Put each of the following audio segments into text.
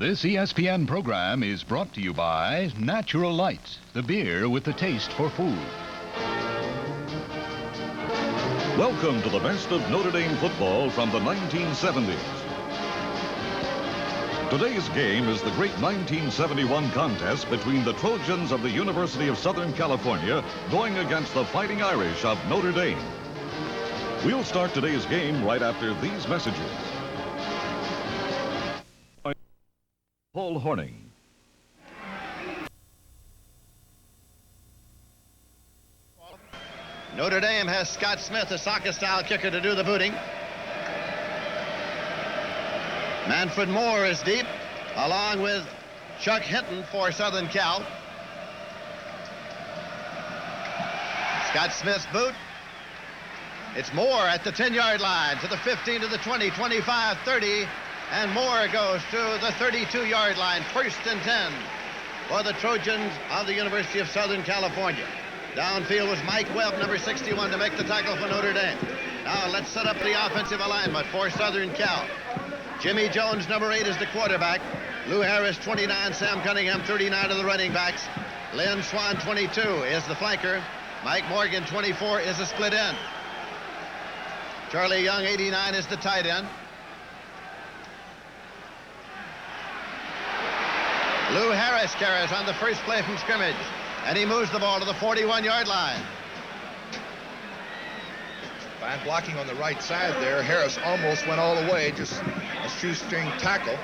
This ESPN program is brought to you by Natural Light, the beer with the taste for food. Welcome to the best of Notre Dame football from the 1970s. Today's game is the great 1971 contest between the Trojans of the University of Southern California going against the Fighting Irish of Notre Dame. We'll start today's game right after these messages. Paul Horning. Notre Dame has Scott Smith, a soccer-style kicker, to do the booting. Manfred Moore is deep, along with Chuck Hinton for Southern Cal. Scott Smith's boot. It's Moore at the 10-yard line, to the 15, to the 20, 25, 30, and Moore goes to the 32-yard line, 1st and 10 for the Trojans of the University of Southern California. Downfield was Mike Webb, number 61, to make the tackle for Notre Dame. Now let's set up the offensive alignment for Southern Cal. Jimmy Jones, number 8, is the quarterback. Lou Harris, 29. Sam Cunningham, 39, of the running backs. Lynn Swan, 22, is the flanker. Mike Morgan, 24, is a split end. Charlie Young, 89, is the tight end. Lou Harris carries on the first play from scrimmage, and he moves the ball to the 41-yard line. Fine blocking on the right side there. Harris almost went all the way. Just a shoestring tackle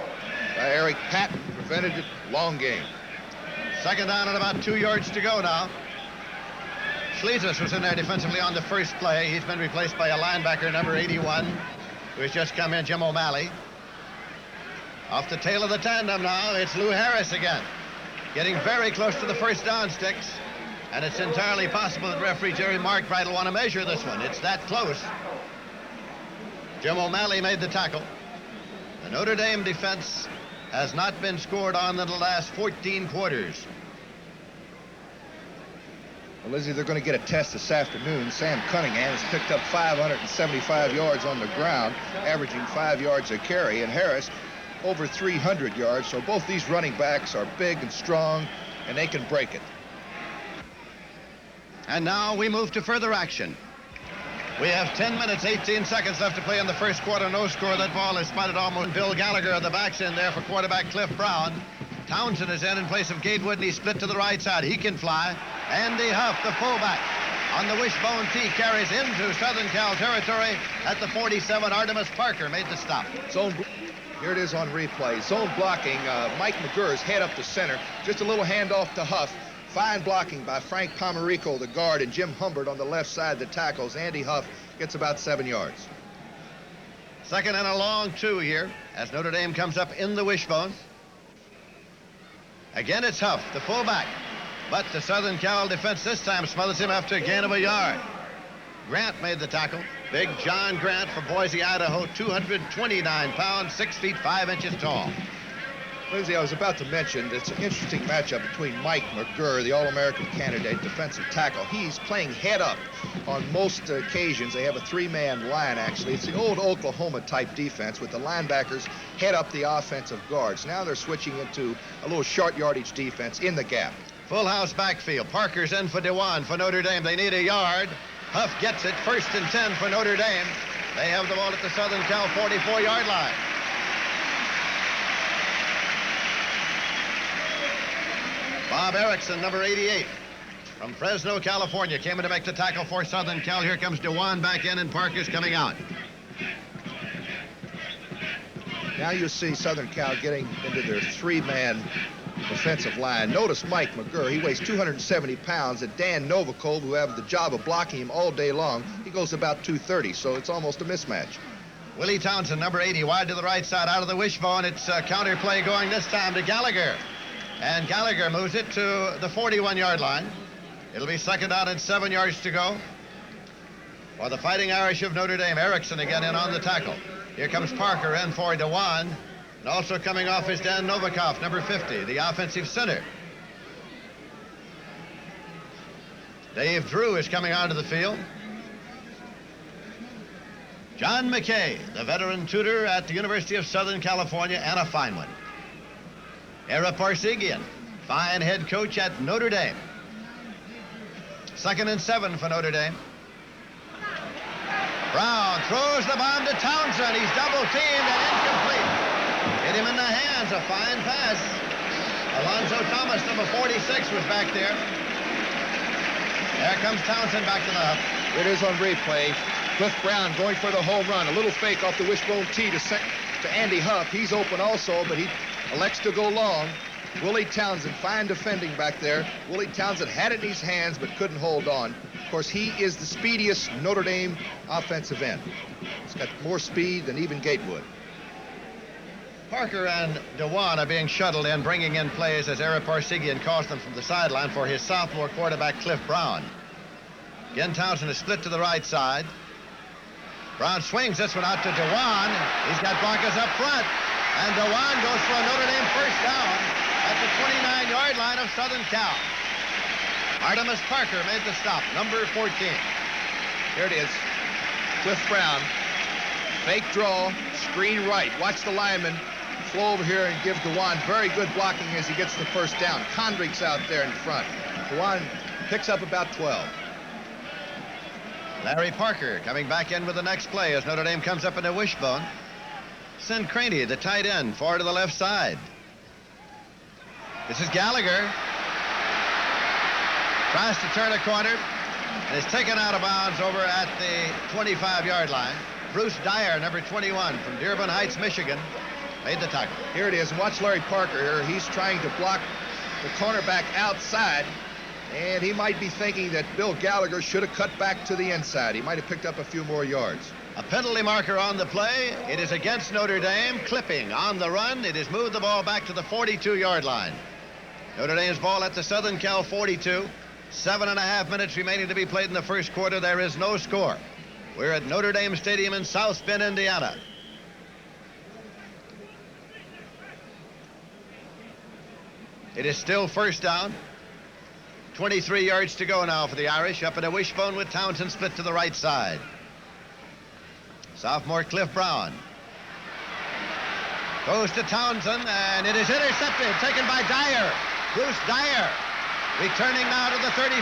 by Eric Patton prevented it. Long game. Second down and about 2 yards to go now. Schlezus was in there defensively on the first play. He's been replaced by a linebacker, number 81, who has just come in, Jim O'Malley. Off the tail of the tandem now, it's Lou Harris again, getting very close to the first down sticks, and it's entirely possible that referee Jerry Markbright will want to measure this one. It's that close. Jim O'Malley made the tackle. The Notre Dame defense has not been scored on in the last 14 quarters. Well, Lizzie, they're going to get a test this afternoon. Sam Cunningham has picked up 575 yards on the ground, averaging 5 yards a carry, and Harris over 300 yards. So both these running backs are big and strong, and they can break it. And now we move to further action. We have 10 minutes, 18 seconds left to play in the first quarter. No score. That ball is spotted almost. Bill Gallagher at the back's in there for quarterback Cliff Brown. Townsend is in place of Gatewood, and he split to the right side. He can fly. Andy Huff, the fullback, on the wishbone tee, carries into Southern Cal territory at the 47. Artemis Parker made the stop. Here it is on replay. Zone blocking. Mike McGurr's head up the center. Just a little handoff to Huff. Fine blocking by Frank Pomerico, the guard, and Jim Humbert on the left side that tackles. Andy Huff gets about 7 yards. Second and a long 2 here as Notre Dame comes up in the wishbone. Again, it's Huff, the fullback. But the Southern Cal defense this time smothers him after a gain of a yard. Grant made the tackle. Big John Grant from Boise, Idaho, 229 pounds, 6 feet 5 inches tall. Lindsay, I was about to mention it's an interesting matchup between Mike McGurr, the All-American candidate defensive tackle. He's playing head up on most occasions. They have a 3-man line, actually. It's the old Oklahoma-type defense with the linebackers head up the offensive guards. Now they're switching into a little short yardage defense in the gap. Full house backfield. Parker's in for Dewan for Notre Dame. They need a yard. Huff gets it, 1st and 10 for Notre Dame. They have the ball at the Southern Cal 44-yard line. Bob Erickson, number 88, from Fresno, California, came in to make the tackle for Southern Cal. Here comes Dewan back in, and Parker's coming out. Now you see Southern Cal getting into their 3-man defensive line. Notice Mike McGurr. He weighs 270 pounds. And Dan Novikov, who has the job of blocking him all day long, he goes about 230, so it's almost a mismatch. Willie Townsend, number 80, wide to the right side, out of the wishbone. It's a counter play going this time to Gallagher. And Gallagher moves it to the 41-yard line. It'll be second down and 7 yards to go for the Fighting Irish of Notre Dame. Erickson again in on the tackle. Here comes Parker in for Dewan. And also coming off is Dan Novikov, number 50, the offensive center. Dave Drew is coming onto the field. John McKay, the veteran tutor at the University of Southern California, and a fine one. Ara Parsegian, fine head coach at Notre Dame. 2nd and 7 for Notre Dame. Brown throws the bomb to Townsend. He's double teamed and incomplete. Hit him in the hands. A fine pass. Alonzo Thomas, number 46, was back there. There comes Townsend back to the hub. It is on replay. Cliff Brown going for the home run. A little fake off the wishbone tee to Andy Huff. He's open also, but he elects to go long. Willie Townsend, fine defending back there. Willie Townsend had it in his hands, but couldn't hold on. Of course, he is the speediest Notre Dame offensive end. He's got more speed than even Gatewood. Parker and Dewan are being shuttled in, bringing in plays as Ara Parsegian calls them from the sideline for his sophomore quarterback, Cliff Brown. Again, Townsend is split to the right side. Brown swings this one out to Dewan. He's got blockers up front. And Dewan goes for a Notre Dame first down at the 29-yard line of Southern Cal. Artemis Parker made the stop, number 14. Here it is. Cliff Brown. Fake draw, screen right. Watch the lineman flow over here and give Dewan very good blocking as he gets the first down. Condrick's out there in front. Dewan picks up about 12. Larry Parker coming back in with the next play as Notre Dame comes up in a wishbone. Sin Craney, the tight end, far to the left side. This is Gallagher. Tries to turn a corner and is taken out of bounds over at the 25-yard line. Bruce Dyer, number 21 from Dearborn Heights, Michigan, made the tackle. Here it is. Watch Larry Parker here. He's trying to block the cornerback outside, and he might be thinking that Bill Gallagher should have cut back to the inside. He might have picked up a few more yards. A penalty marker on the play. It is against Notre Dame. Clipping on the run. It has moved the ball back to the 42-yard line. Notre Dame's ball at the Southern Cal 42. 7.5 minutes remaining to be played in the first quarter. There is no score. We're at Notre Dame Stadium in South Bend, Indiana. It is still first down. 23 yards to go now for the Irish. Up in a wishbone with Townsend split to the right side. Sophomore Cliff Brown goes to Townsend, and it is intercepted, taken by Dyer. Bruce Dyer returning now to the 35,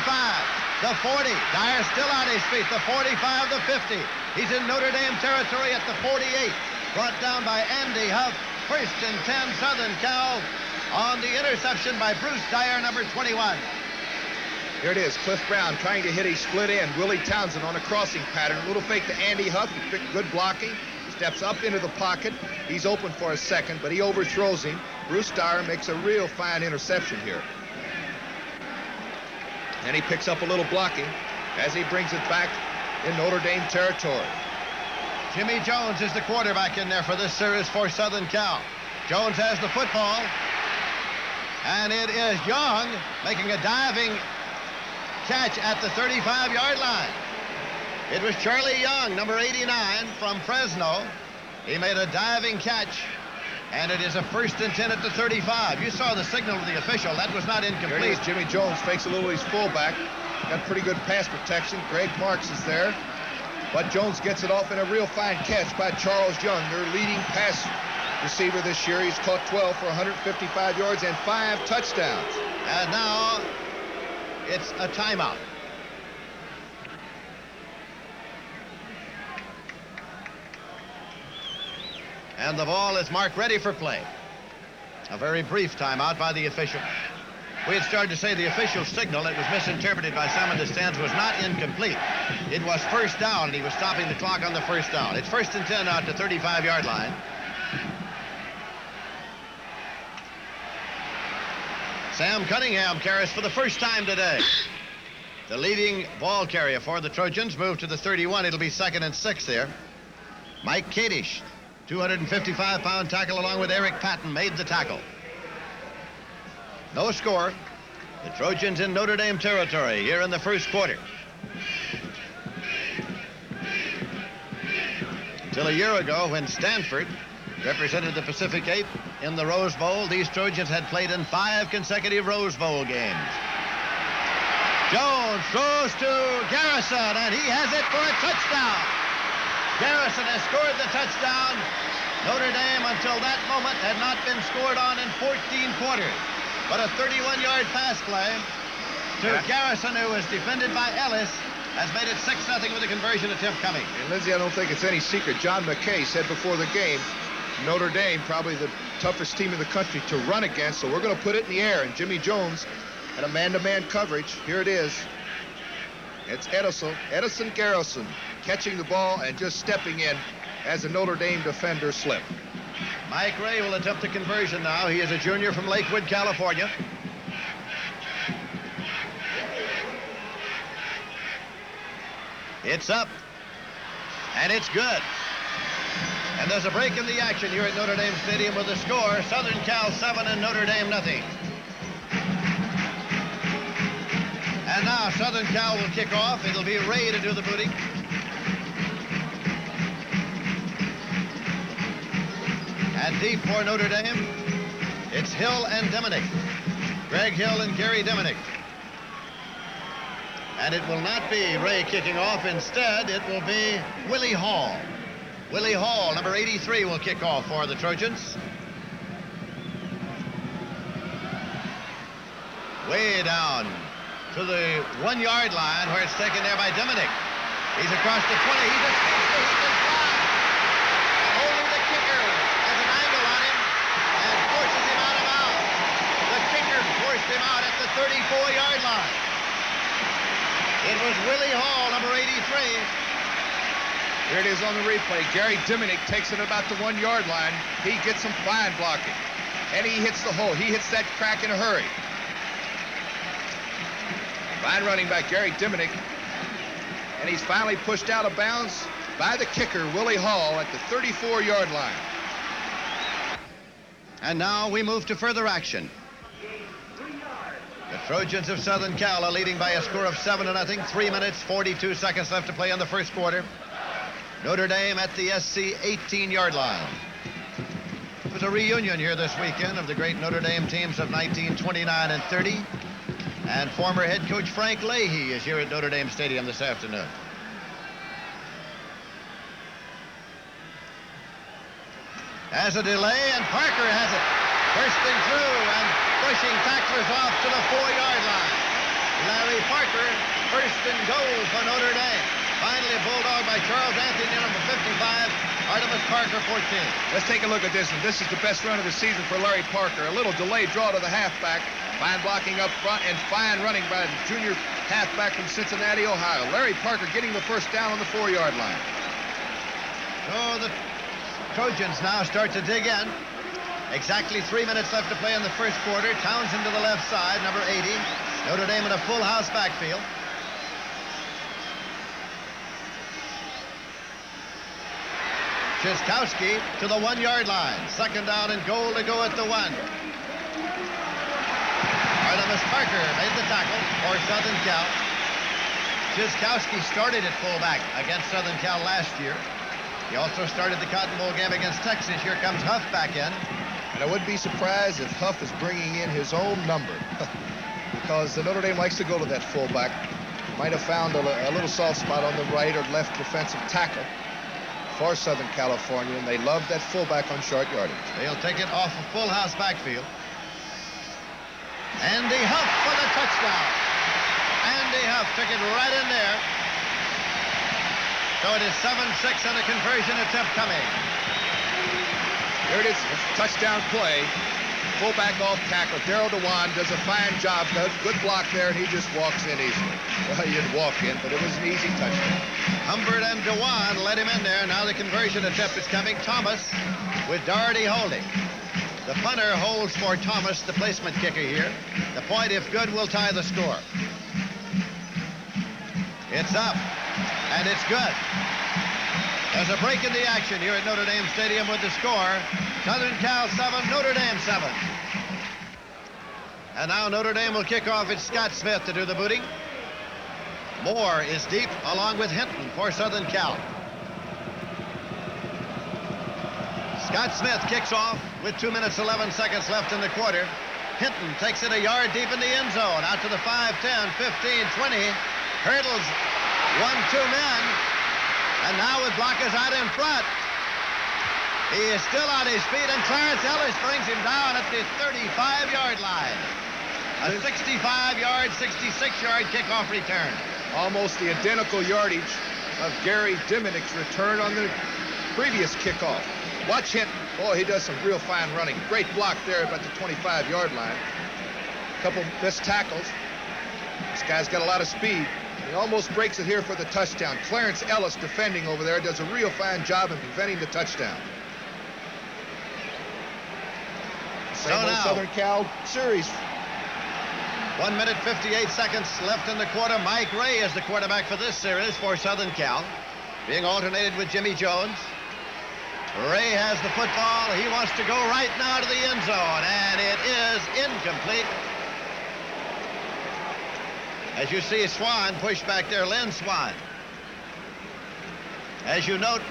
the 40. Dyer still on his feet, the 45, the 50. He's in Notre Dame territory at the 48. Brought down by Andy Huff. 1st and 10, Southern Cal on the interception by Bruce Dyer, number 21. Here it is. Cliff Brown trying to hit a split end. Willie Townsend on a crossing pattern. A little fake to Andy Huff. He picked good blocking. Steps up into the pocket. He's open for a second, but he overthrows him. Bruce Dyer makes a real fine interception here. And he picks up a little blocking as he brings it back in Notre Dame territory. Jimmy Jones is the quarterback in there for this series for Southern Cal. Jones has the football. And it is Young making a diving catch at the 35-yard line. It was Charlie Young, number 89 from Fresno. He made a diving catch, and it is a 1st and 10 at the 35. You saw the signal of the official. That was not incomplete. Here it is. Jimmy Jones fakes a little. He's fullback. Got pretty good pass protection. Greg Marks is there. But Jones gets it off in a real fine catch by Charles Young, their leading pass receiver this year. He's caught 12 for 155 yards and 5 touchdowns. And now it's a timeout. And the ball is marked ready for play. A very brief timeout by the official. We had started to say the official signal. It was misinterpreted by some in the stands, was not incomplete. It was first down, and he was stopping the clock on the first down. It's 1st and 10 out to 35-yard line. Sam Cunningham carries for the first time today. The leading ball carrier for the Trojans moved to the 31. It'll be 2nd and 6 there. Mike Kadish, 255-pound tackle along with Eric Patton, made the tackle. No score. The Trojans in Notre Dame territory here in the first quarter. Until a year ago when Stanford represented the Pacific 8 in the Rose Bowl, these Trojans had played in 5 consecutive Rose Bowl games. Jones throws to Garrison, and he has it for a touchdown. Garrison has scored the touchdown. Notre Dame, until that moment, had not been scored on in 14 quarters. But a 31-yard pass play to Garrison, who was defended by Ellis, has made it 6-0 with a conversion attempt coming. And Lindsay, I don't think it's any secret. John McKay said before the game, Notre Dame, probably the toughest team in the country to run against, so we're going to put it in the air. And Jimmy Jones had a man-to-man coverage. Here it is. It's Edison Garrison catching the ball and just stepping in as a Notre Dame defender slipped. Mike Ray will attempt the conversion now. He is a junior from Lakewood, California. It's up, and it's good. And there's a break in the action here at Notre Dame Stadium with the score, Southern Cal 7 and Notre Dame nothing. And now Southern Cal will kick off. It'll be Ray to do the booting. And deep for Notre Dame, it's Hill and Diminick. Greg Hill and Gary Diminick. And it will not be Ray kicking off. Instead, it will be Willie Hall. Willie Hall, number 83, will kick off for the Trojans. Way down to the 1-yard line where it's taken there by Diminick. He's across the 20. He just flies. Only the kicker has an angle on him and forces him out of bounds. The kicker forced him out at the 34-yard line. It was Willie Hall, number 83. Here it is on the replay. Gary Diminick takes it about the 1-yard line. He gets some fine blocking. And he hits the hole. He hits that crack in a hurry. Fine running by Gary Diminick. And he's finally pushed out of bounds by the kicker, Willie Hall, at the 34-yard line. And now we move to further action. The Trojans of Southern Cal are leading by a score of 7-0. 3 minutes, 42 seconds left to play in the first quarter. Notre Dame at the SC 18-yard line. It was a reunion here this weekend of the great Notre Dame teams of 1929 and 30. And former head coach Frank Leahy is here at Notre Dame Stadium this afternoon. Has a delay, and Parker has it. Bursting through and pushing tacklers off to the 4-yard line. Larry Parker, first and goal for Notre Dame. Finally a bulldog by Charles Anthony, number 55. Artemis Parker, 14. Let's take a look at this one. This is the best run of the season for Larry Parker. A little delayed draw to the halfback. Fine blocking up front and fine running by the junior halfback from Cincinnati, Ohio. Larry Parker getting the first down on the 4-yard line. So the Trojans now start to dig in. Exactly 3 minutes left to play in the first quarter. Townsend to the left side, number 80. Notre Dame in a full house backfield. Chiskowski to the 1-yard line. Second down and goal to go at the 1. Artemis Parker made the tackle for Southern Cal. Chiskowski started at fullback against Southern Cal last year. He also started the Cotton Bowl game against Texas. Here comes Huff back in. And I wouldn't be surprised if Huff is bringing in his own number because the Notre Dame likes to go to that fullback. Might have found a little soft spot on the right or left defensive tackle for Southern California, and they love that fullback on short yardage. They'll take it off a full house backfield. Andy Huff for the touchdown. Andy Huff took it right in there. So it is 7-6 and a conversion attempt coming. Here it is, touchdown play. Fullback off tackle. Darryl DeWan does a fine job. Good block there, and he just walks in easily. Well, he didn't walk in, but it was an easy touchdown. Humbert and DeWan let him in there. Now the conversion attempt is coming. Thomas with Doherty holding. The punter holds for Thomas, the placement kicker here. The point, if good, will tie the score. It's up, and it's good. There's a break in the action here at Notre Dame Stadium with the score, Southern Cal 7, Notre Dame 7. And now Notre Dame will kick off. It's Scott Smith to do the booting. Moore is deep along with Hinton for Southern Cal. Scott Smith kicks off with 2 minutes, 11 seconds left in the quarter. Hinton takes it a yard deep in the end zone, out to the 5, 10, 15, 20. Hurdles 1-2 men. And now with blockers out in front, he is still on his feet, and Clarence Ellis brings him down at the 35-yard line. A 65-yard, 66-yard kickoff return. Almost the identical yardage of Gary Diminick's return on the previous kickoff. Watch him. Boy, he does some real fine running. Great block there about the 25-yard line. A couple missed tackles. This guy's got a lot of speed. He almost breaks it here for the touchdown. Clarence Ellis defending over there does a real fine job in preventing the touchdown. Same old Southern Cal series. 1 minute, 58 seconds left in the quarter. Mike Ray is the quarterback for this series for Southern Cal, being alternated with Jimmy Jones. Ray has the football. He wants to go right now to the end zone, and it is incomplete. As you see, Swan pushed back there, Lynn Swan. As you note,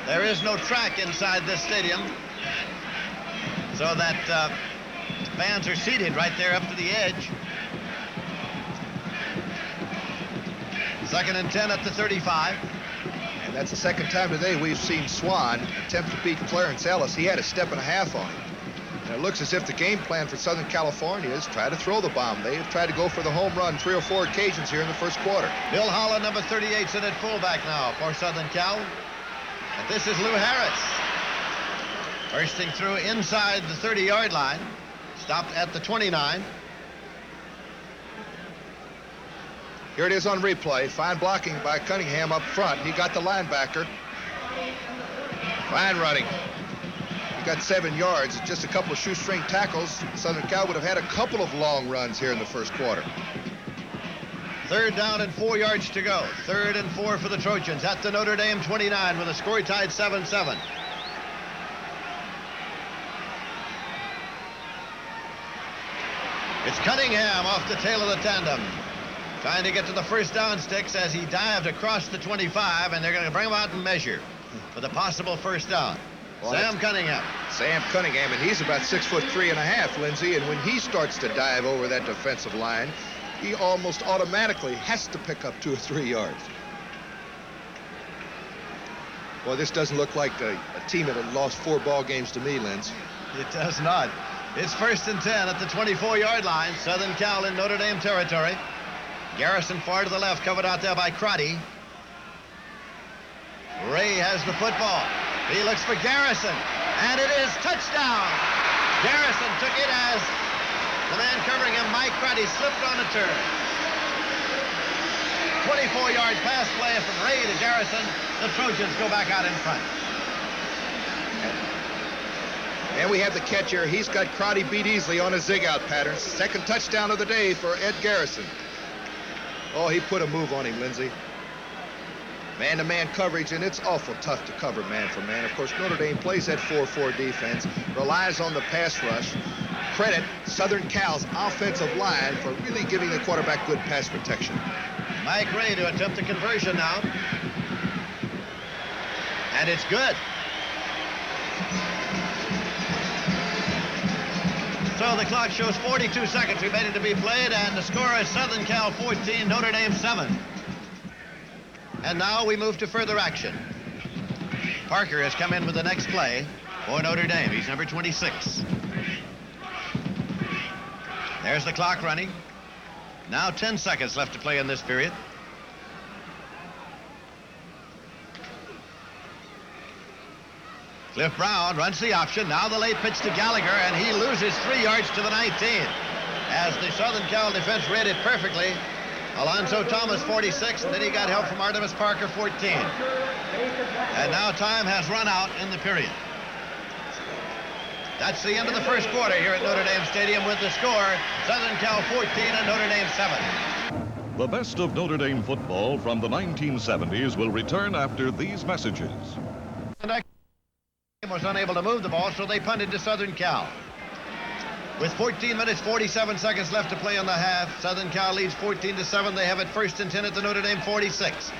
there is no track inside this stadium, so that fans are seated right there up to the edge. 2nd and 10 at the 35. And that's the second time today we've seen Swan attempt to beat Clarence Ellis. He had a step and a half on him. And it looks as if the game plan for Southern California is try to throw the bomb. They have tried to go for the home run 3 or 4 occasions here in the first quarter. Bill Holland, number 38, in at fullback now for Southern Cal. And this is Lou Harris. Bursting through inside the 30-yard line. Stopped at the 29. Here it is on replay. Fine blocking by Cunningham up front. He got the linebacker. Fine running. He got 7 yards. Just a couple of shoestring tackles. Southern Cal would have had a couple of long runs here in the first quarter. 3rd down and 4 yards to go. 3rd and 4 for the Trojans at the Notre Dame 29 with a score tied 7-7. It's Cunningham off the tail of the tandem, trying to get to the first down sticks as he dived across the 25, and they're going to bring him out and measure for the possible first down. Well, Sam Cunningham, and he's about 6'3½", Lindsey, and when he starts to dive over that defensive line, he almost automatically has to pick up 2 or 3 yards. Well, this doesn't look like a team that had lost 4 ball games to me, Linz. It does not. It's 1st and 10 at the 24-yard line. Southern Cal in Notre Dame territory. Garrison far to the left, covered out there by Crotty. Ray has the football. He looks for Garrison, and it is touchdown. Garrison took it as the man covering him, Mike Crotty, slipped on a turn. 24-yard pass play from Ray to Garrison. The Trojans go back out in front. And we have the catch here. He's got Crotty beat easily on a zig-out pattern. 2nd touchdown of the day for Ed Garrison. Oh, he put a move on him, Lindsey. Man-to-man coverage, and it's awful tough to cover man for man. Of course, Notre Dame plays that 4-4 defense, relies on the pass rush. Credit Southern Cal's offensive line for really giving the quarterback good pass protection. Mike Ray to attempt the conversion now. And it's good. So the clock shows 42 seconds remaining to be played, and the score is Southern Cal 14, Notre Dame 7. And now we move to further action. Parker has come in with the next play for Notre Dame. He's number 26. There's the clock running. Now 10 seconds left to play in this period. Cliff Brown runs the option. Now the late pitch to Gallagher, and he loses 3 yards to the 19. As the Southern Cal defense read it perfectly. Alonzo Thomas, 46, and then he got help from Artemis Parker, 14. And now time has run out in the period. That's the end of the first quarter here at Notre Dame Stadium with the score, Southern Cal 14 and Notre Dame 7. The best of Notre Dame football from the 1970s will return after these messages. Was unable to move the ball, so they punted to Southern Cal. With 14 minutes, 47 seconds left to play in the half, Southern Cal leads 14-7. They have it 1st and 10 at the Notre Dame 46.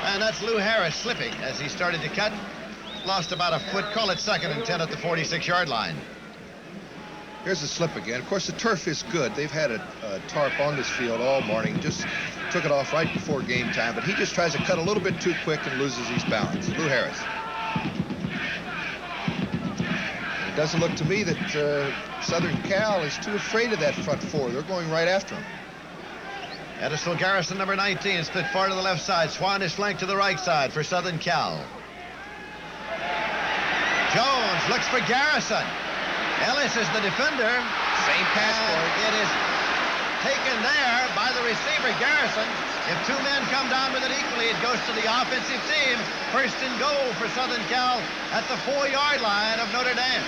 And that's Lou Harris slipping as he started to cut. Lost about a foot, call it 2nd and 10 at the 46-yard line. Here's the slip again. Of course, the turf is good. They've had a tarp on this field all morning. Just took it off right before game time, but he just tries to cut a little bit too quick and loses his balance. Lou Harris. It doesn't look to me that Southern Cal is too afraid of that front four. They're going right after him. Edisville Garrison, number 19, split far to the left side. Swan is flanked to the right side for Southern Cal. Jones looks for Garrison. Ellis is the defender. Same pass forward. It is taken there by the receiver, Garrison. If two men come down with it equally, it goes to the offensive team. First and goal for Southern Cal at the 4-yard line of Notre Dame.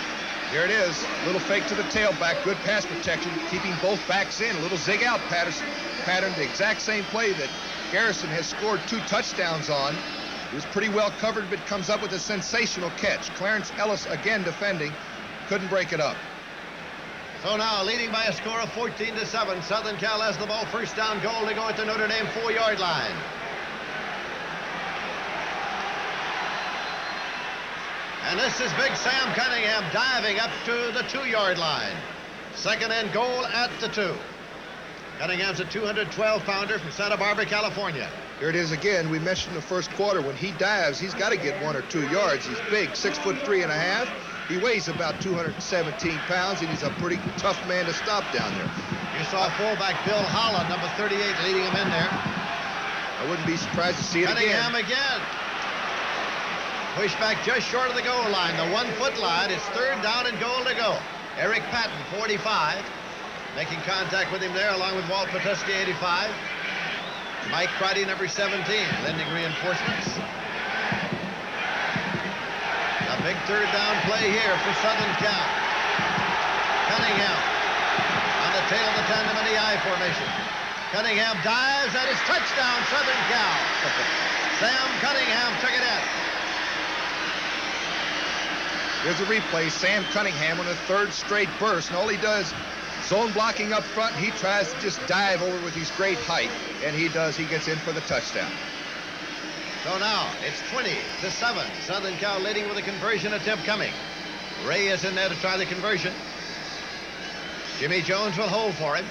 Here it is. Little fake to the tailback. Good pass protection. Keeping both backs in. A little zig out pattern. The exact same play that Garrison has scored 2 touchdowns on. He was pretty well covered, but comes up with a sensational catch. Clarence Ellis again defending. Couldn't break it up. So now, leading by a score of 14-7, Southern Cal has the ball. First down goal to go at the Notre Dame 4-yard line. And this is Big Sam Cunningham diving up to the 2-yard line. Second and goal at the 2. Cunningham's a 212-pounder from Santa Barbara, California. Here it is again. We mentioned the first quarter. When he dives, he's got to get 1 or 2 yards. He's big, 6'3.5". He weighs about 217 pounds, and he's a pretty tough man to stop down there. You saw fullback Bill Holland, number 38, leading him in there. I wouldn't be surprised to see it Cunningham again. Pushed back just short of the goal line, the 1-foot line. It's third down and goal to go. Eric Patton, 45, making contact with him there, along with Walt Patuski, 85. Mike Crotty, number 17, lending reinforcements. A big third down play here for Southern Cal. Cunningham on the tail of the tandem in the I formation. Cunningham dives, and it's touchdown, Southern Cal. Sam Cunningham took it in. Here's a replay. Sam Cunningham on a 3rd straight burst, and all he does, zone blocking up front, he tries to just dive over with his great height, and he does. He gets in for the touchdown. So now it's 20-7. Southern Cal leading with a conversion attempt coming. Ray is in there to try the conversion. Jimmy Jones will hold for him.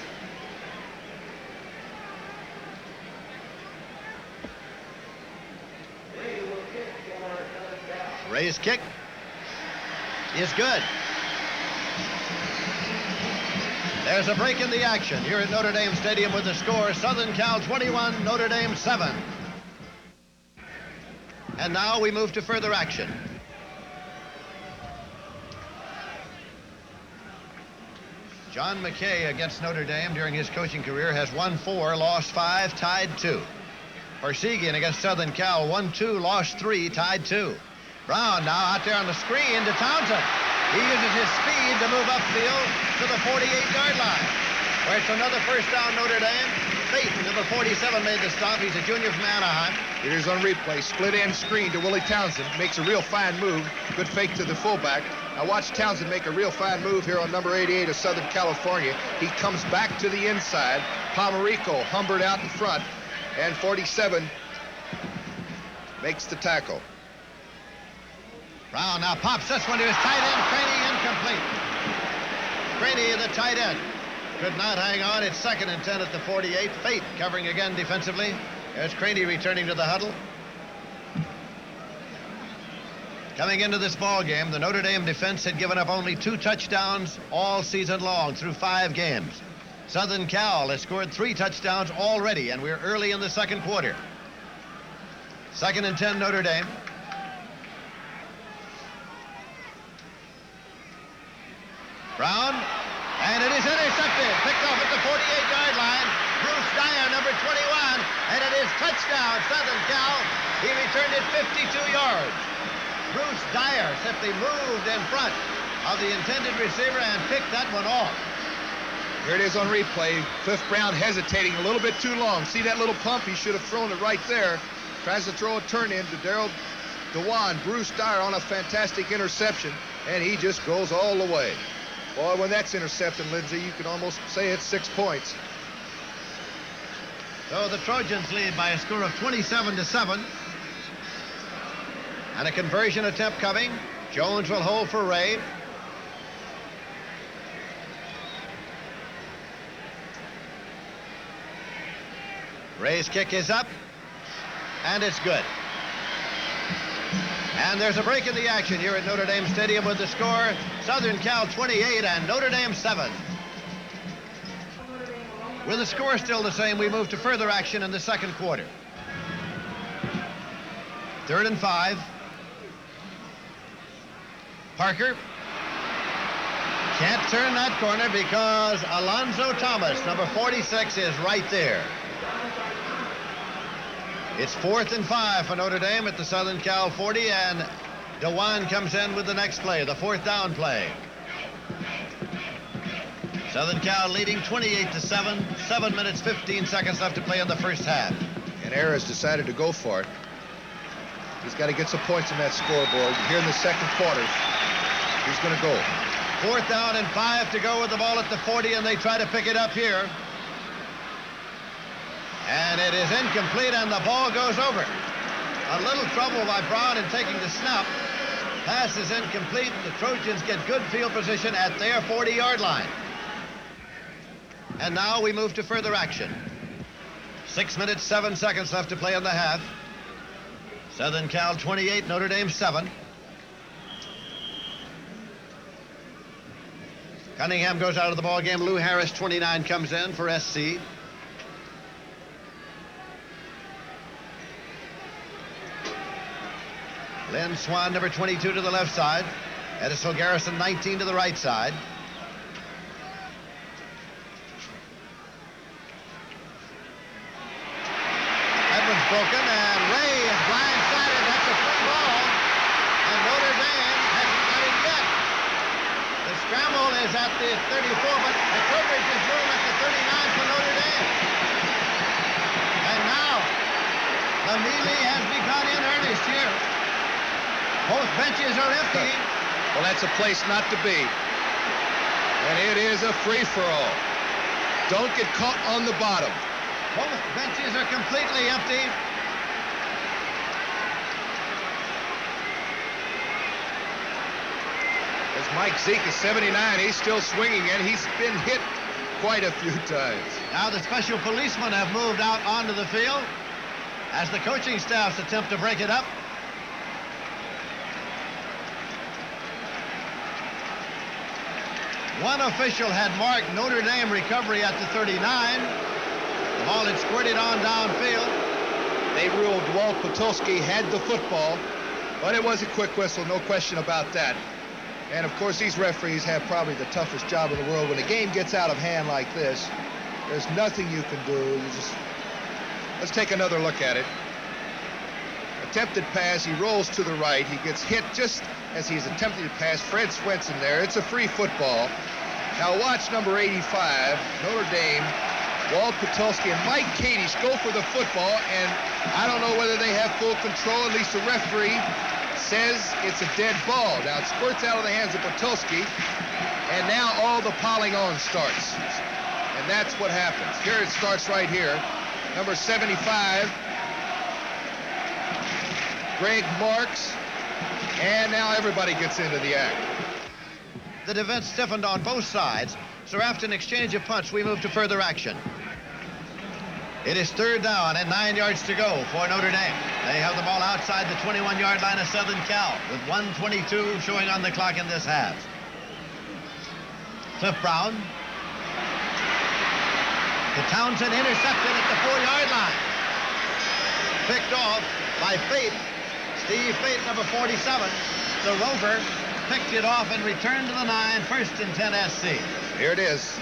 Ray's kick is good. There's a break in the action here at Notre Dame Stadium with the score Southern Cal 21, Notre Dame 7. And now we move to further action. John McKay against Notre Dame during his coaching career has won 4, lost 5, tied 2. Parsegian against Southern Cal, won 2, lost 3, tied 2. Brown now out there on the screen to Townsend. He uses his speed to move upfield to the 48-yard line, where it's another first down Notre Dame. Fate, number 47, made the stop. He's a junior from Anaheim. Here's on replay. Split end screen to Willie Townsend. Makes a real fine move. Good fake to the fullback. Now watch Townsend make a real fine move here on number 88 of Southern California. He comes back to the inside. Pomerico humbered out in front. And 47 makes the tackle. Brown now pops this one to his tight end. Craney incomplete. Craney, the tight end, could not hang on. It's 2nd and 10 at the 48. Fate covering again defensively. There's Craney returning to the huddle. Coming into this ball game, the Notre Dame defense had given up only 2 touchdowns all season long through 5 games. Southern Cal has scored 3 touchdowns already, and we're early in the second quarter. 2nd and 10, Notre Dame. Brown, and it is intercepted. Picked off at the 48-yard line. Bruce Dyer, number 21, and it is touchdown, Southern Cal. He returned it 52 yards. Bruce Dyer simply moved in front of the intended receiver and picked that one off. Here it is on replay. Cliff Brown hesitating a little bit too long. See that little pump? He should have thrown it right there. Tries to throw a turn in to Daryl Dewan. Bruce Dyer on a fantastic interception, and he just goes all the way. Boy, when that's intercepted, Lindsay, you can almost say it's 6 points. So the Trojans lead by a score of 27-7. And a conversion attempt coming. Jones will hold for Ray. Ray's kick is up, and it's good. And there's a break in the action here at Notre Dame Stadium with the score, Southern Cal 28 and Notre Dame 7. With the score still the same, we move to further action in the second quarter. 3rd and 5. Parker can't turn that corner because Alonzo Thomas, number 46, is right there. It's 4th and 5 for Notre Dame at the Southern Cal 40, and DeWine comes in with the next play, the 4th down play. Southern Cal leading 28-7, 7 minutes, 15 seconds left to play in the first half. And Ayers decided to go for it. He's got to get some points in that scoreboard. Here in the second quarter, he's going to go. 4th down and 5 to go with the ball at the 40, and they try to pick it up here. And it is incomplete, and the ball goes over. A little trouble by Brown in taking the snap. Pass is incomplete. The Trojans get good field position at their 40-yard line. And now we move to further action. 6 minutes, 7 seconds left to play in the half. Southern Cal 28, Notre Dame 7. Cunningham goes out of the ball game. Lou Harris, 29, comes in for SC. Lynn Swan, number 22, to the left side. Edison Garrison, 19, to the right side. Edmonds broken, and Ray is blindsided. That's a free ball, and Notre Dame hasn't got it yet. The scramble is at the 34, but the coverage is room at the 39 for Notre Dame. And now, the melee has begun in earnest here. Both benches are empty. Well, that's a place not to be. And it is a free-for-all. Don't get caught on the bottom. Both benches are completely empty. As Mike Zeke is 79, he's still swinging, and he's been hit quite a few times. Now the special policemen have moved out onto the field as the coaching staffs attempt to break it up. One official had marked Notre Dame recovery at the 39. The ball had squirted on downfield. They ruled Walt Patulski had the football, but it was a quick whistle, no question about that. And of course, these referees have probably the toughest job in the world. When a game gets out of hand like this, there's nothing you can do. Let's take another look at it. Attempted pass, he rolls to the right. He gets hit just as he's attempting to pass Fred Swenson there. It's a free football. Now watch number 85, Notre Dame, Walt Patulski and Mike Kadish go for the football, and I don't know whether they have full control. At least the referee says it's a dead ball. Now it squirts out of the hands of Patulski, and now all the piling on starts. And that's what happens. Here it starts right here. Number 75, Greg Marks, and now everybody gets into the act. The defense stiffened on both sides, so after an exchange of punts, we move to further action. It is 3rd down and 9 yards to go for Notre Dame. They have the ball outside the 21-yard line of Southern Cal with 1:22 showing on the clock in this half. Cliff Brown to Townsend, intercepted at the 4-yard line. Picked off by Fate. Steve Fate, number 47, the Rover, picked it off and returned to the 9, 1st and 10 SC. Here it is.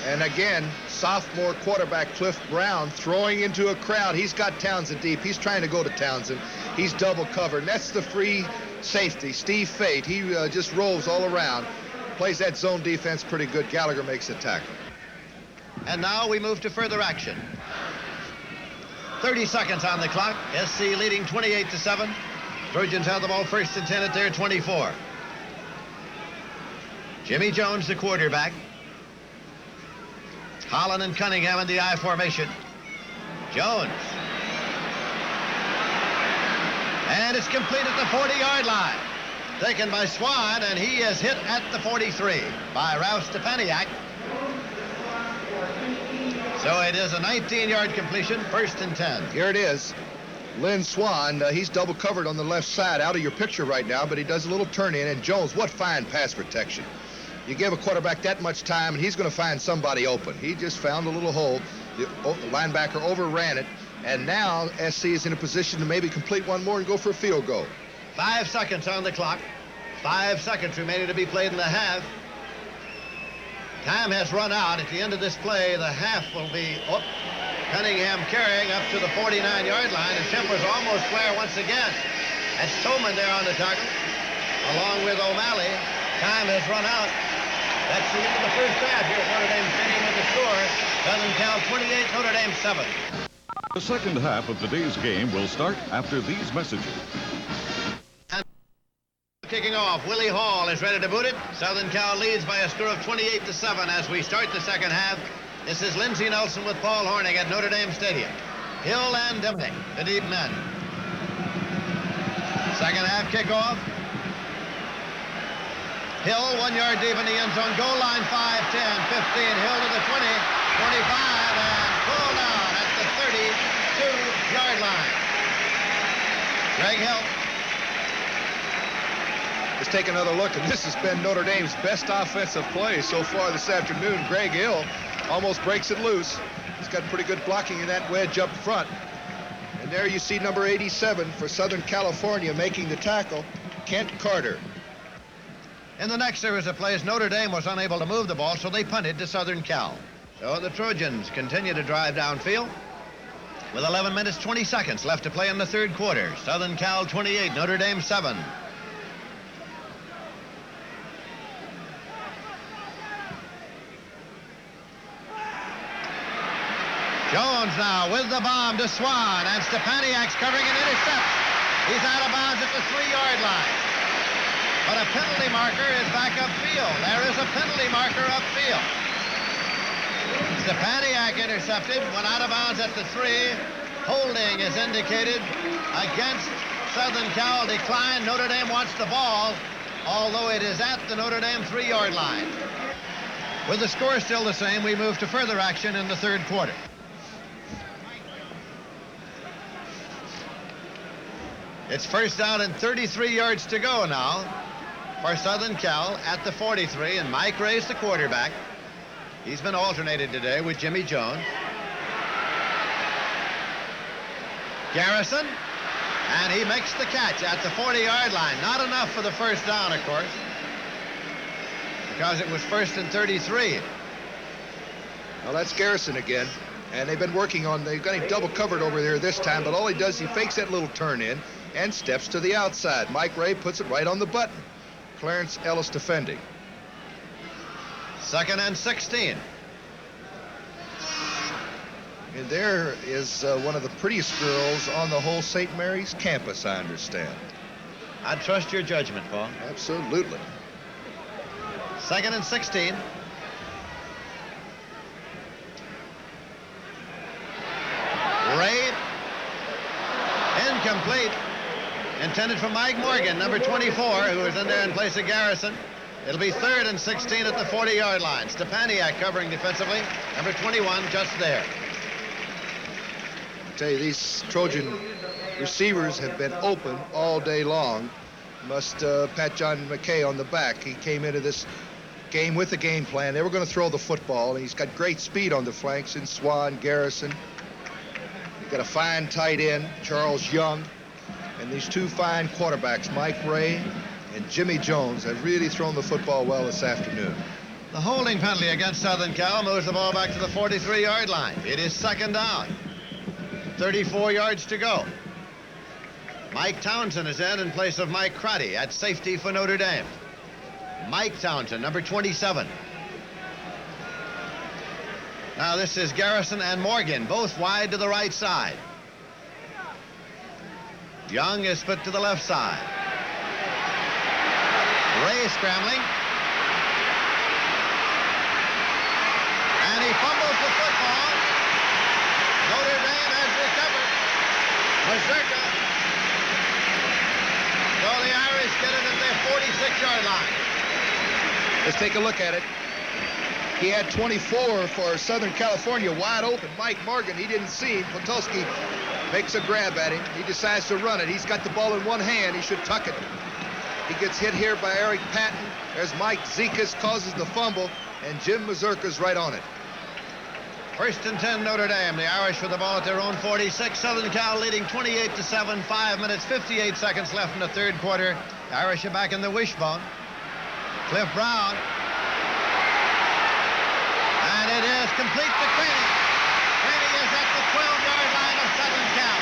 And again, sophomore quarterback Cliff Brown throwing into a crowd. He's got Townsend deep. He's trying to go to Townsend. He's double covered. And that's the free safety, Steve Fate. He just rolls all around. Plays that zone defense pretty good. Gallagher makes a tackle. And now we move to further action. 30 seconds on the clock. SC leading 28-7. Trojans have the ball 1st and 10 at their 24. Jimmy Jones, the quarterback. Holland and Cunningham in the I formation. Jones. And it's complete at the 40-yard line. Taken by Swan, and he is hit at the 43 by Ralph Stepaniak. So it is a 19-yard completion, 1st and 10. Here it is. Lynn Swan, he's double covered on the left side, out of your picture right now, but he does a little turn in. And Jones, what fine pass protection. You give a quarterback that much time, and he's going to find somebody open. He just found a little hole. The linebacker overran it, and now SC is in a position to maybe complete one more and go for a field goal. 5 seconds on the clock. 5 seconds remaining to be played in the half. Time has run out. At the end of this play, the half will be Cunningham carrying up to the 49-yard line, and Tempers almost flare once again. That's Toman there on the tackle, along with O'Malley. Time has run out. That's the end of the first half here at Notre Dame Stadium with the score. Southern Cal 28, Notre Dame 7. The second half of today's game will start after these messages. Kicking off, Willie Hall is ready to boot it. Southern Cal leads by a score of 28-7 as we start the second half. This is Lindsey Nelson with Paul Hornung at Notre Dame Stadium. Hill and Deming, the deep men. Second half kickoff. Hill 1 yard deep in the end zone. Goal line 5, 10, 15. Hill to the 20, 25, and pull down at the 32-yard line. Greg Hill. Let's take another look, and this has been Notre Dame's best offensive play so far this afternoon. Greg Hill almost breaks it loose. He's got pretty good blocking in that wedge up front. And there you see number 87 for Southern California making the tackle, Kent Carter. In the next series of plays, Notre Dame was unable to move the ball, so they punted to Southern Cal. So the Trojans continue to drive downfield with 11 minutes, 20 seconds left to play in the third quarter. Southern Cal 28, Notre Dame 7. Jones now with the bomb to Swan, and Stepaniak's covering and intercepts. He's out of bounds at the 3-yard line. But a penalty marker is back upfield. There is a penalty marker upfield. Stepaniak intercepted, went out of bounds at the 3. Holding is indicated against Southern Cal. Decline. Notre Dame wants the ball, although it is at the Notre Dame 3-yard line. With the score still the same, we move to further action in the third quarter. It's first down and 33 yards to go now for Southern Cal at the 43, and Mike Ray's the quarterback. He's been alternated today with Jimmy Jones. Garrison, and he makes the catch at the 40-yard line. Not enough for the first down, of course, because it was first and 33. Well, that's Garrison again, and they've been working on, they've got him double covered over there this time, but all he does, he fakes that little turn in and steps to the outside. Mike Ray puts it right on the button. Clarence Ellis defending. Second and 16. And there is one of the prettiest girls on the whole St. Mary's campus, I understand. I trust your judgment, Paul. Absolutely. Second and 16. Ray, incomplete. Intended for Mike Morgan, number 24, who is in there in place of Garrison. It'll be third and 16 at the 40-yard line. Stepaniak covering defensively. Number 21 just there. I tell you, these Trojan receivers have been open all day long. Must pat John McKay on the back. He came into this game with a game plan. They were going to throw the football, and he's got great speed on the flanks in Swan, Garrison. He's got a fine tight end, Charles Young. And these two fine quarterbacks, Mike Ray and Jimmy Jones, have really thrown the football well this afternoon. The holding penalty against Southern Cal moves the ball back to the 43-yard line. It is second down. 34 yards to go. Mike Townsend is in place of Mike Crotty at safety for Notre Dame. Mike Townsend, number 27. Now this is Garrison and Morgan, both wide to the right side. Young is split to the left side. Ray scrambling. And he fumbles the football. Notre Dame has recovered. Mazurka. So the Irish get it at their 46-yard line. Let's take a look at it. He had 24 for Southern California, wide open. Mike Morgan, he didn't see him. Potulski makes a grab at him. He decides to run it. He's got the ball in one hand. He should tuck it. He gets hit here by Eric Patton. There's Mike Zekas, causes the fumble, and Jim Mazurka's right on it. First and 10, Notre Dame. The Irish with the ball at their own 46. Southern Cal leading 28-7. 5 minutes, 58 seconds left in the third quarter. The Irish are back in the wishbone. Cliff Brown. And it is complete to Craney. Craney is at the 12-yard line of Southern Cal.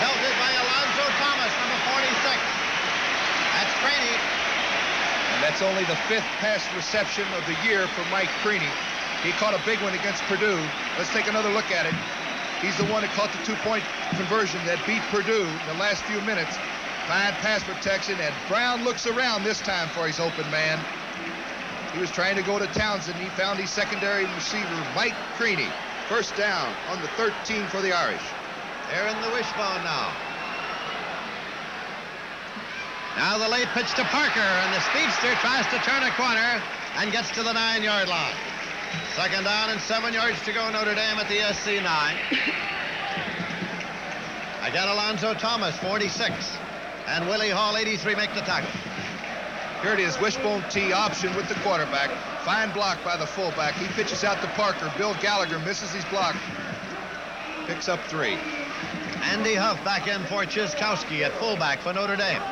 Belted by Alonzo Thomas, number 46. That's Craney. And that's only the 5th pass reception of the year for Mike Craney. He caught a big one against Purdue. Let's take another look at it. He's the one that caught the 2-point conversion that beat Purdue in the last few minutes. Fine pass protection, and Brown looks around this time for his open man. He was trying to go to Townsend. He found his secondary receiver, Mike Craney. First down on the 13 for the Irish. They're in the wishbone now. Now the late pitch to Parker, and the speedster tries to turn a corner and gets to the 9-yard line. Second down and 7 yards to go, Notre Dame at the SC 9. Again, Alonzo Thomas, 46, and Willie Hall, 83, make the tackle. Here it is, wishbone tee option with the quarterback. Fine block by the fullback. He pitches out to Parker. Bill Gallagher misses his block. Picks up 3. Andy Huff back in for Chiskowski at fullback for Notre Dame.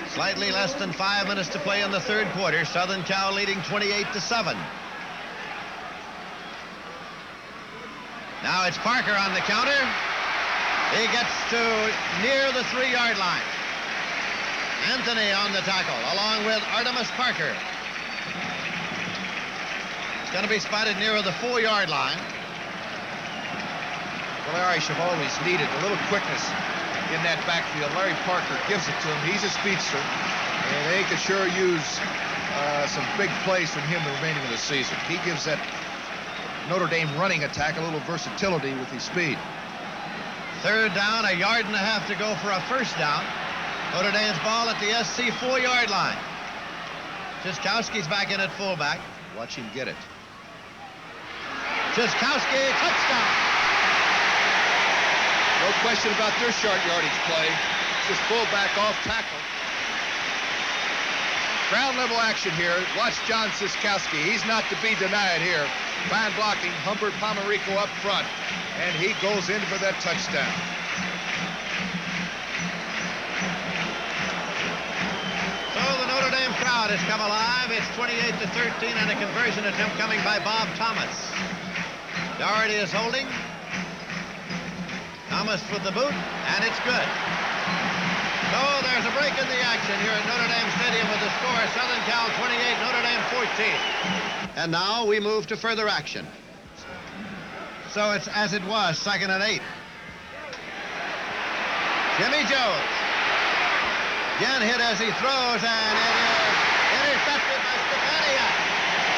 Slightly less than 5 minutes to play in the third quarter. Southern Cal leading 28-7. Now it's Parker on the counter. He gets to near the 3-yard line. Anthony on the tackle, along with Artemis Parker. It's going to be spotted near the 4-yard line. Well, the Irish have always needed a little quickness in that backfield. Larry Parker gives it to him. He's a speedster, and they could sure use some big plays from him the remaining of the season. He gives that Notre Dame running attack a little versatility with his speed. Third down, 1.5 yards to go for a first down. Notre Dame's ball at the SC 4-yard line. Chiskowski's back in at fullback. Watch him get it. Chiskowski, touchdown. No question about their short yardage play. Just fullback off tackle. Ground level action here. Watch John Chiskowski. He's not to be denied here. Fine blocking. Humbert Pomerico up front. And he goes in for that touchdown. So the Notre Dame crowd has come alive. It's 28-13 and a conversion attempt coming by Bob Thomas. Doherty is holding. Thomas with the boot, and it's good. So there's a break in the action here at Notre Dame Stadium with the score Southern Cal 28, Notre Dame 14. And now we move to further action. So it's as it was, 2nd and 8. Jimmy Jones. Again hit as he throws, and it is intercepted by Stepaniak.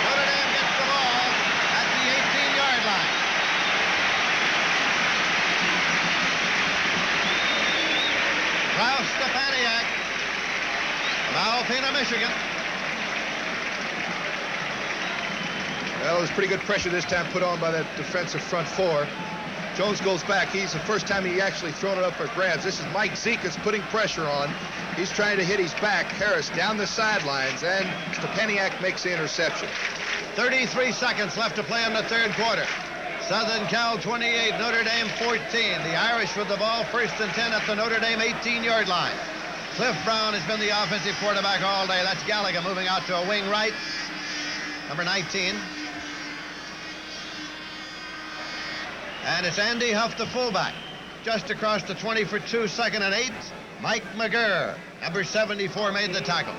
Notre Dame gets the ball at the 18-yard line. Ralph Stepaniak, Alpena, Michigan. Well, it was pretty good pressure this time put on by that defensive front 4. Jones goes back. He's the first time he actually thrown it up for grabs. This is Mike Zekas putting pressure on. He's trying to hit his back. Harris down the sidelines, and Stepaniak makes the interception. 33 seconds left to play in the third quarter. Southern Cal 28, Notre Dame 14. The Irish with the ball, 1st and 10 at the Notre Dame 18-yard line. Cliff Brown has been the offensive quarterback all day. That's Gallagher moving out to a wing right. Number 19. And it's Andy Huff, the fullback. Just across the 20 for 2, 2nd and 8. Mike McGurr, number 74, made the tackle.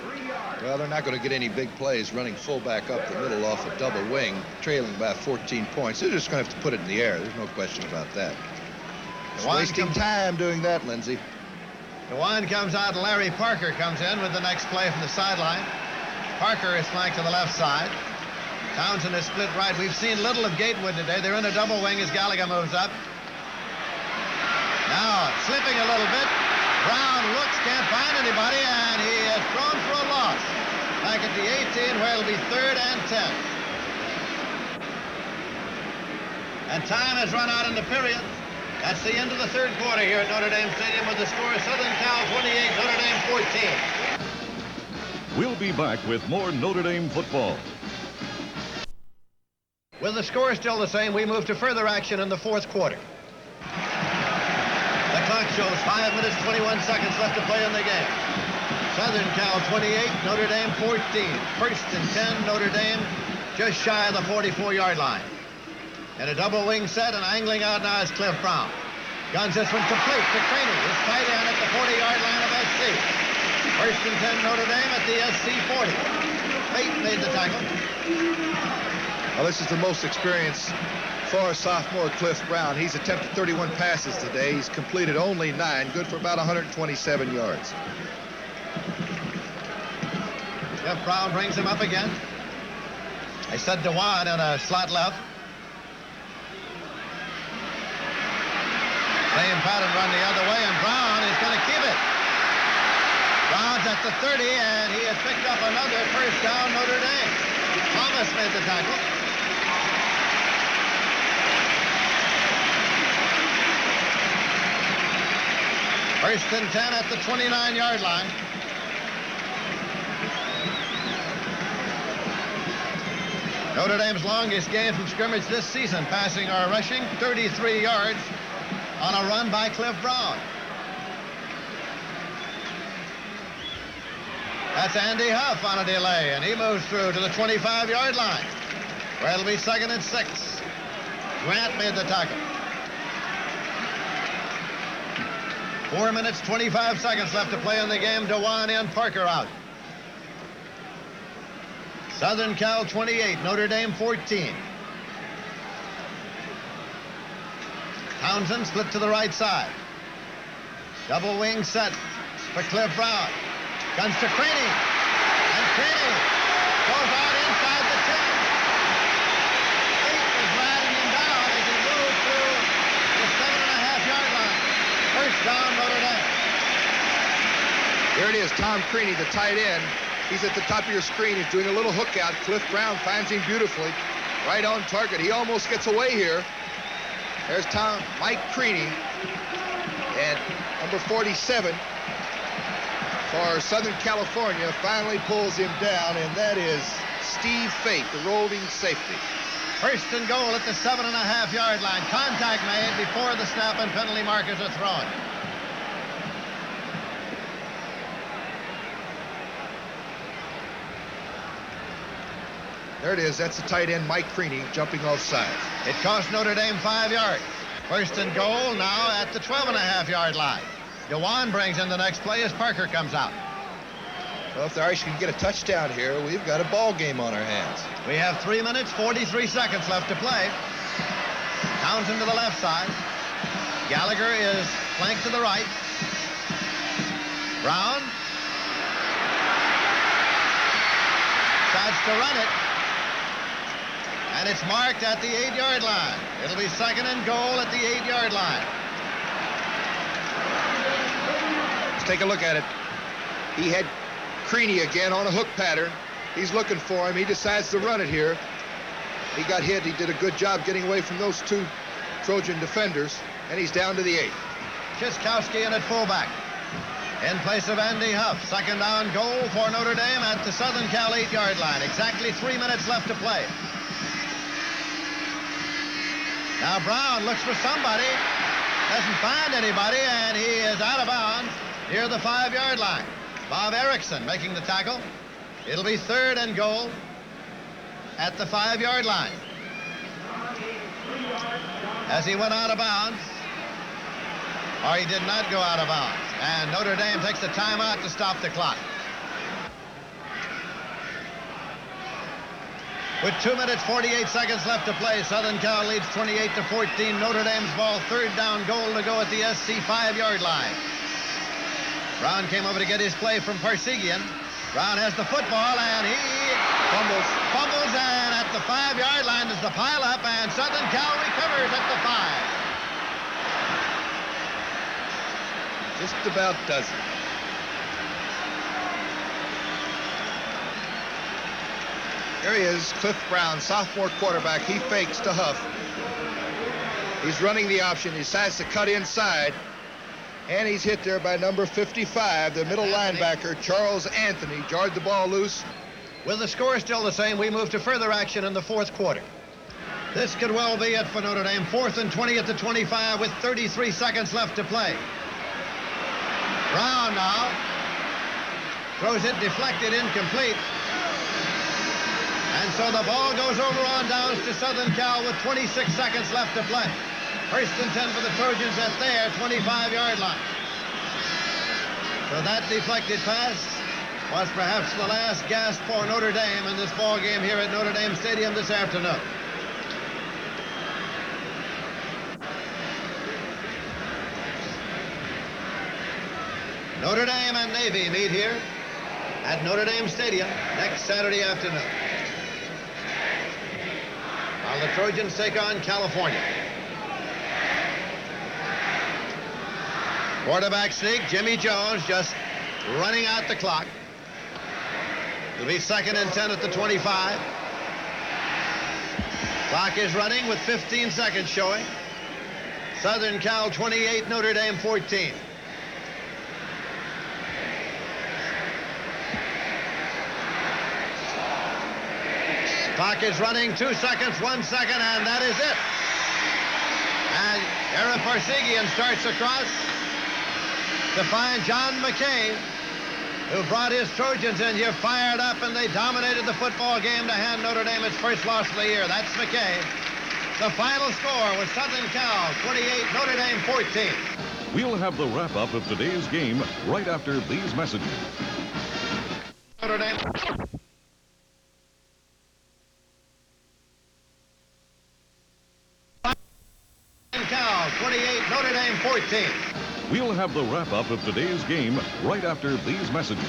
Well, they're not going to get any big plays running fullback up the middle off a double wing, trailing by 14 points. They're just going to have to put it in the air. There's no question about that. It's wasting time doing that, Lindsey. DeWine comes out, and Larry Parker comes in with the next play from the sideline. Parker is flanked to the left side. Townsend is split right. We've seen little of Gatewood today. They're in a double wing as Gallagher moves up. Now, slipping a little bit. Brown looks, can't find anybody, and he is thrown for a loss. Back at the 18, where It'll be 3rd and 10. And time has run out in the period. That's the end of the 3rd quarter here at Notre Dame Stadium with the score Southern Cal 28, Notre Dame 14. We'll be back with more Notre Dame football. With the score still the same, we move to further action in the 4th quarter. The clock shows 5 minutes, 21 seconds left to play in the game. Southern Cal 28, Notre Dame 14. 1st and 10, Notre Dame just shy of the 44-yard line. In a double wing set and angling out now is Cliff Brown. Guns this one complete to Craney, his tight end at the 40-yard line of SC. 1st and 10, Notre Dame at the SC 40. Fate made the tackle. Well, this is the most experienced for sophomore Cliff Brown. He's attempted 31 passes today. He's completed only 9, good for about 127 yards. Cliff Brown brings him up again. They set DeWan in a slot left. Same pattern run the other way, and Brown is going to keep it. Brown's at the 30, and he has picked up another 1st down, Notre Dame. Thomas made the tackle. First and 10 at the 29-yard line. Notre Dame's longest gain from scrimmage this season, passing or rushing 33 yards on a run by Cliff Brown. That's Andy Huff on a delay, and he moves through to the 25-yard line, where it'll be 2nd and 6. Grant made the tackle. 4 minutes, 25 seconds left to play in the game. DeWan in, Parker out. Southern Cal 28, Notre Dame 14. Townsend split to the right side. Double wing set for Cliff Brown. Guns to Craney. And Craney goes out inside the 10. Fate is riding him down as he moves through the 7.5-yard line. 1st down, Notre Dame. Here it is, Tom Craney, the tight end. He's at the top of your screen. He's doing a little hook out. Cliff Brown finds him beautifully. Right on target. He almost gets away here. There's Mike Craney. And number 47 for Southern California finally pulls him down, and that is Steve Fate, the rolling safety. 1st and goal at the 7.5-yard line. Contact made before the snap, and penalty markers are thrown. There it is. That's the tight end, Mike Craney, jumping off sides. It cost Notre Dame 5 yards. 1st and goal now at the 12.5-yard line. DeWan brings in the next play as Parker comes out. Well, if the Irish can get a touchdown here, we've got a ball game on our hands. We have 3 minutes, 43 seconds left to play. Townsend to the left side. Gallagher is flanked to the right. Brown starts to run it. And it's marked at the 8-yard line. It'll be 2nd and goal at the 8-yard line. Let's take a look at it. He had Craney again on a hook pattern. He's looking for him. He decides to run it here. He got hit. He did a good job getting away from those 2 Trojan defenders. And he's down to the 8. Kiskowski in at fullback. In place of Andy Huff. 2nd down goal for Notre Dame at the Southern Cal 8-yard line. Exactly 3 minutes left to play. Now Brown looks for somebody, doesn't find anybody, and he is out of bounds near the 5-yard line. Bob Erickson making the tackle. It'll be 3rd and goal at the 5-yard line. As he went out of bounds, or he did not go out of bounds, and Notre Dame takes a timeout to stop the clock. With 2 minutes, 48 seconds left to play, Southern Cal leads 28-14. Notre Dame's ball, 3rd down goal to go at the SC 5-yard line. Brown came over to get his play from Parsegian. Brown has the football, and he fumbles, and at the 5-yard line is the pileup, and Southern Cal recovers at the 5. Just about does it. There he is, Cliff Brown, sophomore quarterback. He fakes to Huff. He's running the option. He decides to cut inside. And he's hit there by number 55, the middle linebacker, Charles Anthony, jarred the ball loose. With the score still the same, we move to further action in the fourth quarter. This could well be it for Notre Dame. 4th and 20 at the 25 with 33 seconds left to play. Brown now throws it deflected, incomplete. And so the ball goes over on downs to Southern Cal with 26 seconds left to play. 1st and 10 for the Trojans at their 25-yard line. So that deflected pass was perhaps the last gasp for Notre Dame in this ball game here at Notre Dame Stadium this afternoon. Notre Dame and Navy meet here at Notre Dame Stadium next Saturday afternoon, while the Trojans take on California. Quarterback sneak, Jimmy Jones just running out the clock. It'll be 2nd and 10 at the 25. Clock is running with 15 seconds showing. Southern Cal 28, Notre Dame 14. Clock is running, 2 seconds, 1 second, and that is it. And Eric Parsegian starts across to find John McCain, who brought his Trojans in here fired up, and they dominated the football game to hand Notre Dame its first loss of the year. That's McCain. The final score was Southern Cal 28, Notre Dame 14. We'll have the wrap-up of today's game right after these messages. Notre Dame. Cal 28, Notre Dame 14. We'll have the wrap-up of today's game right after these messages.